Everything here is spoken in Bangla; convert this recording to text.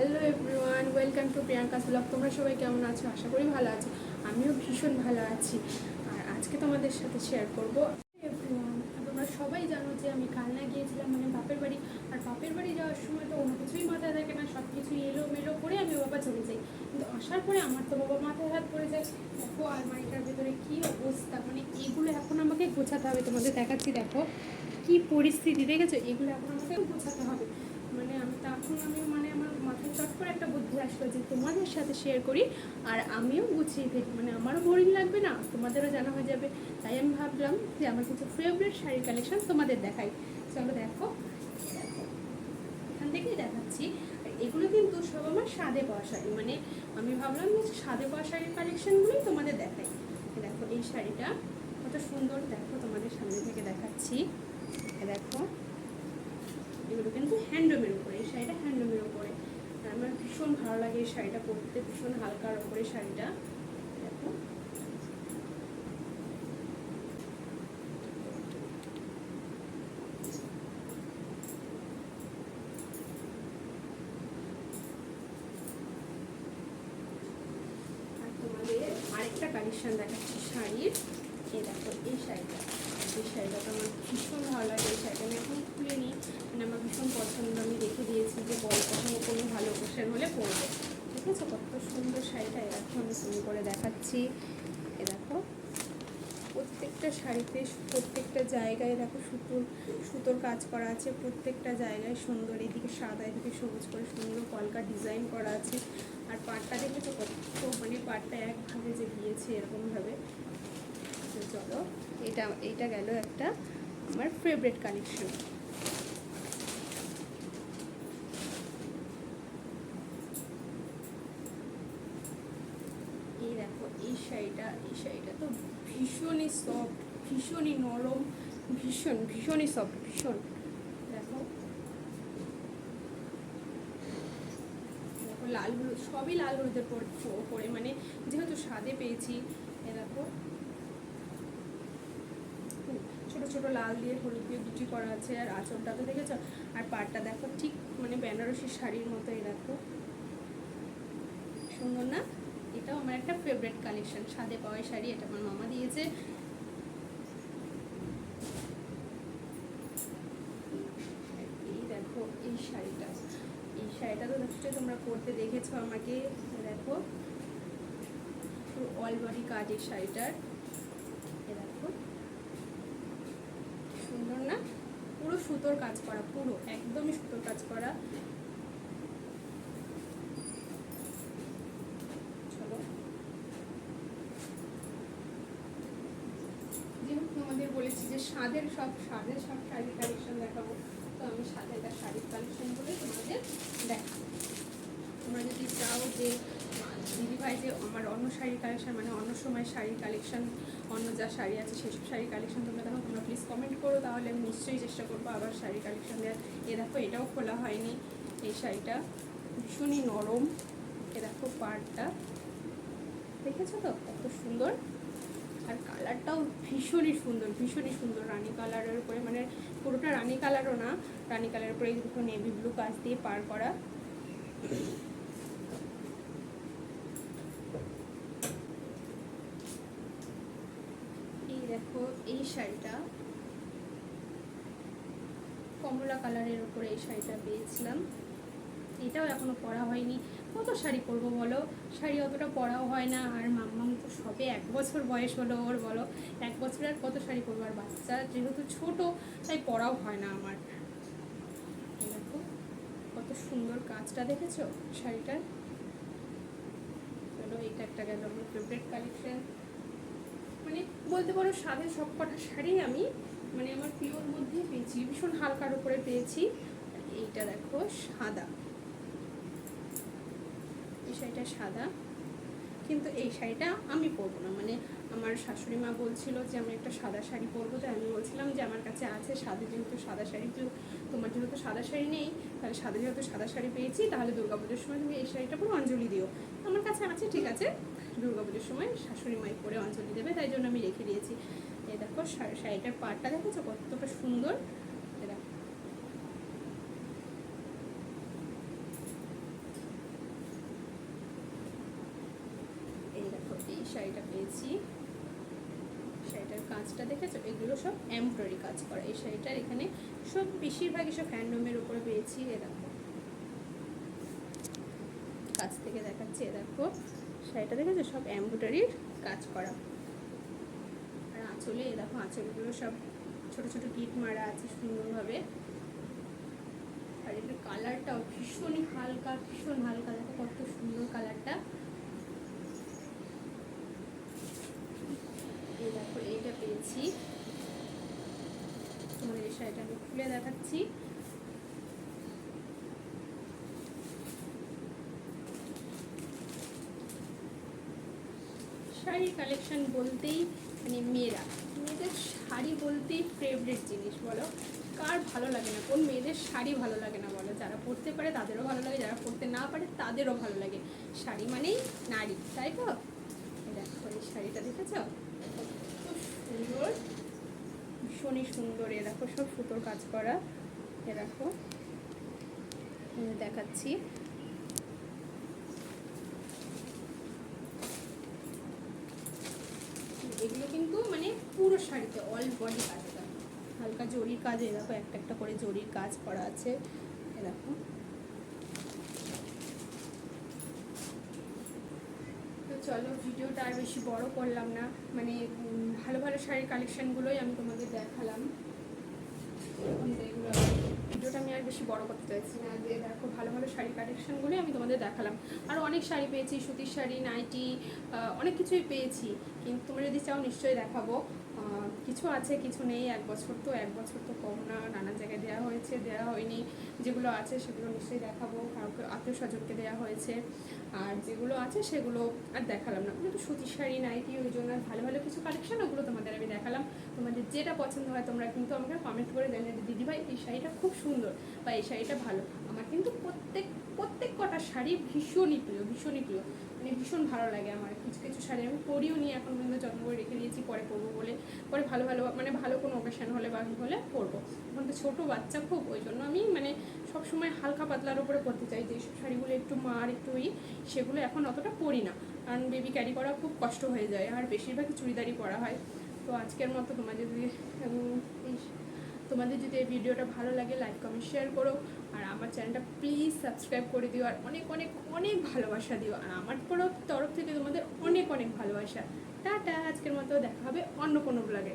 Hello everyone, welcome to Priyanka's blog. তোমরা সবাই কেমন আছো? আশা করি ভালো আছো। আমিও ভীষণ ভালো আছি। আর আজকে তোমাদের সাথে শেয়ার করব এভরিওয়ান, তোমরা সবাই জানো যে আমি কালনা গিয়েছিলাম, মানে বাপের বাড়ি। আর বাপের বাড়ি যাওয়ার সময় তো কোনো কিছুই মাথায় থাকে না, সব কিছুই এলোমেলো করে আমি বাবা চলে যাই। কিন্তু আসার পরে আমার তো বাবা মাথায় হাত পড়ে যায়। দেখো আলমারিটার ভেতরে কী অবস্থা, মানে এগুলো এখন আমাকে গোছাতে হবে। তোমাদের দেখাচ্ছি, দেখো কি পরিস্থিতি, দেখেছো? এগুলো এখন আমাকে গোছাতে হবে। মানে আমি মানে আমার মাথায় চট করে একটা বুদ্ধি আসলো যে তোমাদের সাথে শেয়ার করি আর আমিও গুছিয়ে ফেলি, মানে আমারও বোরিং লাগবে না, তোমাদেরও জানা হয়ে যাবে। তাই আমি ভাবলাম যে আমার কিছু ফেভারিট শাড়ির কালেকশন তোমাদের দেখাই। চলো দেখো, এখান থেকেই দেখাচ্ছি। আর এগুলো কিন্তু সব আমার সাদে পাওয়া শাড়ি, মানে আমি ভাবলাম যে সাদে পাওয়া শাড়ির কালেকশনগুলোই তোমাদের দেখাই। দেখো এই শাড়িটা কত সুন্দর, দেখো তোমাদের সামনে থেকে দেখাচ্ছি। দেখো এগুলো কিন্তু হ্যান্ডলুমের উপরে, এই শাড়িটা হ্যান্ডলুমের উপরে। আমার ভীষণ ভালো লাগে এই শাড়িটা পরতে, ভীষণ হালকার উপরে শাড়িটা। দেখো আর তোমাদের আরেকটা কালেকশন দেখাচ্ছি শাড়ির। এই দেখো এই শাড়িটা তো আমার ভীষণ ভালো লাগে। এই শাড়িটা আমি এখন খুলে নিই, মানে আমার ভীষণ পছন্দ। আমি রেখে দিয়েছি যে বড় কখনো কোনো ভালো অকেশন হলে পরবো। ঠিক আছে, কত সুন্দর শাড়িটা। এখন আমি শুরু করে দেখাচ্ছি। এ দেখো প্রত্যেকটা শাড়িতে প্রত্যেকটা জায়গায় দেখো সুতোর কাজ করা আছে, প্রত্যেকটা জায়গায় সুন্দর। এদিকে সাদা, এদিকে সবুজ করে সুন্দর কলকা ডিজাইন করা আছে। আর পাটটা দেখেছো কত, মানে পাটটা একভাবে যে গিয়েছে এরকমভাবে। চলো এইটা গেল একটা আমার ফেভারিট কালেকশন। এই দেখো এই শাড়িটা তো ভীষণই সফট, ভীষণই নরম, ভীষণই সফট, ভীষণ। দেখো দেখো লাল হলুদ, সবই লাল হলুদের পরে, মানে যেহেতু স্বাদে পেয়েছি। এ দেখো ছোট ছোট লাল দিয়ে হলুদ দিয়ে দুটি করা আছে। আর আঁচলটা তো দেখেছ, আর পাড়টা দেখো ঠিক মানে বেনারসি শাড়ির মতো। এই দেখো সুন্দর না? এটাও আমার একটা ফেভারিট কালেকশন, সাদে পাওয়া শাড়ি। এটা আমার মামা দিয়েছে। এই দেখো এই শাড়িটা তো নিশ্চয়ই তোমরা পরতে দেখেছো আমাকে। দেখো পুরো অল বডি কাজ এই শাড়িটার। এ দেখো সুন্দর না? পুরো সুতোর কাজ করা, পুরো একদমই সুতোর কাজ করা। চলো, যেহেতু তোমাদের বলেছি যে স্বাদের সব শাড়ির কালেকশন দেখাবো, তো আমি সাদের শাড়ির কালেকশনগুলোই তোমাদের দেখাবো। তোমরা যদি চাও যে দিদিভাই যে আমার অন্য শাড়ির কালেকশন, মানে অন্য সময় শাড়ির কালেকশন, অন্য যা শাড়ি আছে সেসব শাড়ির কালেকশন তোমরা দেখো, তোমরা প্লিজ কমেন্ট করো, তাহলে আমি নিশ্চয়ই চেষ্টা করবো আবার শাড়ির কালেকশন দেওয়ার। এ দেখো এটাও খোলা হয়নি, এই শাড়িটা ভীষণই নরম। এ দেখো পাড়টা দেখেছো তো কত সুন্দর। আর কালারটাও ভীষণই সুন্দর রানী কালারের উপরে, মানে পুরোটা রানী কালারও না, রানী কালারের উপরে দুটো নেভি ব্লু কাজ দিয়ে পার করা। এই দেখো এই শাড়িটা কমলা কালারের উপরে, এই শাড়িটা পেয়েছিলাম। এটাও এখনো পরা হয়নি। কত শাড়ি পরবো বলো, শাড়ি অতটা পরাও হয় না। আর মাম্মাম তো সবে 1 বছর বয়স হলো ওর, বলো 1 বছরে আর কত শাড়ি পরবো? আর বাচ্চা যেহেতু ছোট, তাই পরাও হয় না আমার। দেখো কত সুন্দর কাজটা, দেখেছো শাড়িটার? চলো এটা একটা গেল আমার ফেভারিট কালেকশন। মানে বলতে পারো সাদের সব কটা শাড়ি আমি মানে আমার প্রিয়র মধ্যেই পেয়েছি, ভীষণ হালকার উপরে পেয়েছি। এইটা দেখো সাদা, এই শাড়িটা সাদা, কিন্তু এই শাড়িটা আমি পরবো না। মানে আমার শাশুড়ি মা বলছিল যে আমি একটা সাদা শাড়ি পরবো, তাই আমি বলছিলাম যে আমার কাছে আছে সাদা, যেহেতু সাদা শাড়ি, তোমার যেহেতু সাদা শাড়ি নেই, তাহলে যেহেতু সাদা শাড়ি পেয়েছি, তাহলে দুর্গাপুজোর সময় তুমি এই শাড়িটা পরে অঞ্জলি দিও। আমার কাছে আছে, ঠিক আছে, দুর্গাপুজোর সময় শাশুড়ি মাই পরে অঞ্জলি দেবে, তাই জন্য আমি রেখে দিয়েছি। এই দেখো শাড়িটার পাড়টা দেখেছো কতটা সুন্দর। এই শাড়িটা পেয়েছি। শাড়িটার কাজটা দেখেছো, এগুলো সব এমব্রয়ডারি কাজ করা। এই শাড়িটার এখানে সব বেশিরভাগই সব হ্যান্ডলুমের উপরে পেয়েছি। এ দেখো, কাছ থেকে দেখাচ্ছি। এ দেখো শাড়িটা দেখেছো, সব এমব্রয়ডারির কাজ করা। আর আঁচলে এ দেখো, আঁচলগুলো সব ছোট ছোট গিট মারা আছে সুন্দরভাবে। আর এটার কালারটাও ভীষণই হালকা, ভীষণ হালকা। দেখো কত সুন্দর কালারটা। এই দেখো এইটা পেয়েছি। তোমাদের এই শাড়িটা আমি খুলে দেখাচ্ছি। শাড়ির কালেকশন বলতেই মানে মেয়েদের শাড়ি বলতেই ফেভারিট জিনিস। বলো কার ভালো লাগে না, কোন মেয়েদের শাড়ি ভালো লাগে না বলো? যারা পরতে পারে তাদেরও ভালো লাগে, যারা পরতে না পারে তাদেরও ভালো লাগে। শাড়ি মানেই নারী, তাই তো? দেখো এই শাড়িটা দেখেছ, খুব সুন্দর, ভীষণই সুন্দর। এ দেখো সব সুতোর কাজ করা। এ দেখো দেখাচ্ছি। এগুলো কিন্তু মানে পুরো শাড়িতে অল বডি কাজ, হালকা জরির কাজ। এ দেখো একটা একটা করে জরির কাজ করা আছে। এ দেখো, তো চলো ভিডিওটা আর বেশি বড় করলাম না, মানে ভালো ভালো শাড়ির কালেকশনগুলোই আমি তোমাদের দেখালাম। ভিডিওটা আমি আর বেশি বড় করতে চাইছি না। যে দেখো ভালো ভালো শাড়ি কালেকশনগুলোই আমি তোমাদের দেখালাম। আর অনেক শাড়ি পেয়েছি, সুতির শাড়ি, নাইটি, অনেক কিছুই পেয়েছি। কিন্তু তোমরা যদি চাও নিশ্চয়ই দেখাবো। কিছু আছে কিছু নেই। এক বছর তো কম না, নানা জায়গায় দেওয়া হয়েছে, দেওয়া হয়নি। যেগুলো আছে সেগুলো নিশ্চয়ই দেখাবো, কাউকে আত্মীয় স্বজনকে দেওয়া হয়েছে। আর যেগুলো আছে সেগুলো আর দেখালাম না, কিন্তু সুতির শাড়ি, নাইটি, ওই জন্য ভালো ভালো কিছু কালেকশন ওগুলো তোমাদের আমি দেখালাম। তোমাদের যেটা পছন্দ হয় তোমরা কিন্তু আমাকে কমেন্ট করে জানিয়ে দিদিভাই এই শাড়িটা খুব সুন্দর বা এই শাড়িটা ভালো। আমার কিন্তু প্রত্যেক কটা শাড়ি ভীষণই প্রিয়, মানে ভীষণ ভালো লাগে আমার। কিছু কিছু শাড়ি আমি পরিও নি এখন পর্যন্ত, যত্ন করে রেখে দিয়েছি, পরে পরবো বলে। পরে ভালো মানে ভালো কোনো অকেশন হলে বা হলে পরবো। এখন তো ছোটো বাচ্চা খুব, ওই জন্য আমি মানে সবসময় হালকা পাতলার উপরে পরতে চাই। যেসব শাড়িগুলো একটু মার একটু সেগুলো এখন অতটা পরি না, কারণ বেবি ক্যারি করা খুব কষ্ট হয়ে যায়। আর বেশিরভাগই চুড়িদারই পরা হয়। তো আজকের মতো তোমাদের যদি এই ভিডিওটা ভালো লাগে লাইক কমেন্ট শেয়ার করো। আর আমার চ্যানেলটা প্লিজ সাবস্ক্রাইব করে দিও। আর অনেক অনেক অনেক ভালোবাসা দিও। আর আমার তরফ থেকে তোমাদের অনেক অনেক ভালোবাসা। টাটা, আজকের মতো দেখা হবে অন্য কোনো ব্লগে।